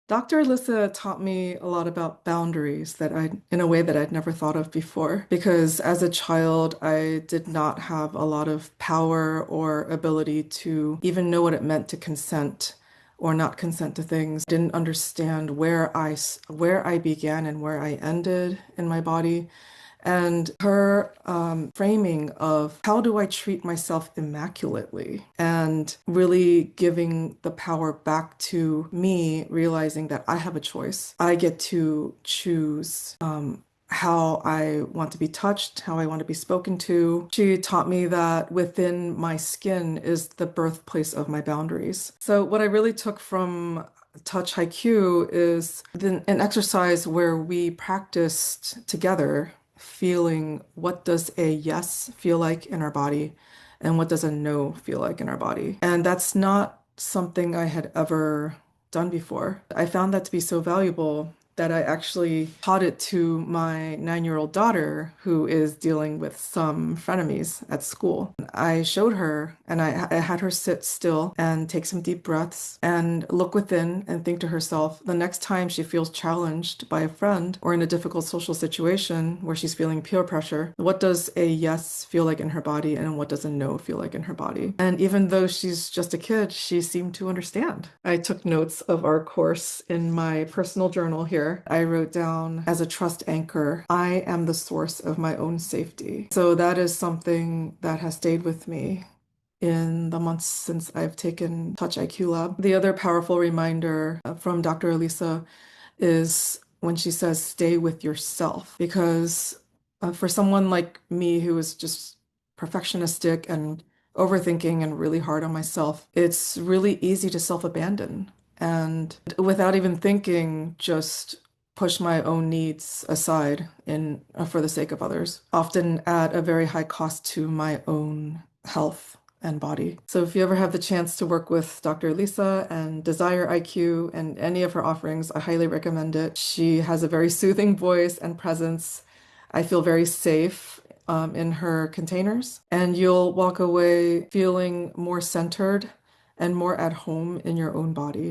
Dr. Alyssa taught me a lot about boundaries in a way that I'd never thought of before. Because as a child, I did not have a lot of power or ability to even know what it meant to consent or not consent to things. Didn't understand where I began and where I ended in my body. And her framing of how do I treat myself immaculately and really giving the power back to me, realizing that I have a choice. I get to choose how I want to be touched, how I want to be spoken to. She taught me that within my skin is the birthplace of my boundaries. So, what I really took from Touch Haiku is an exercise where we practiced together feeling what does a yes feel like in our body and what does a no feel like in our body. And that's not something I had ever done before. I found that to be so valuable that I actually taught it to my 9-year-old daughter who is dealing with some frenemies at school. I showed her and I had her sit still and take some deep breaths and look within and think to herself, the next time she feels challenged by a friend or in a difficult social situation where she's feeling peer pressure, what does a yes feel like in her body and what does a no feel like in her body? And even though she's just a kid, she seemed to understand. I took notes of our course in my personal journal here. I wrote down as a trust anchor, I am the source of my own safety. So that is something that has stayed with me in the months since I've taken Touch IQ Lab. The other powerful reminder from Dr. Elisa is when she says, stay with yourself. Because for someone like me who is just perfectionistic and overthinking and really hard on myself, it's really easy to self-abandon. And without even thinking, just push my own needs aside for the sake of others, often at a very high cost to my own health and body. So if you ever have the chance to work with Dr. Lisa and Desire IQ and any of her offerings, I highly recommend it. She has a very soothing voice and presence. I feel very safe in her containers, and you'll walk away feeling more centered and more at home in your own body.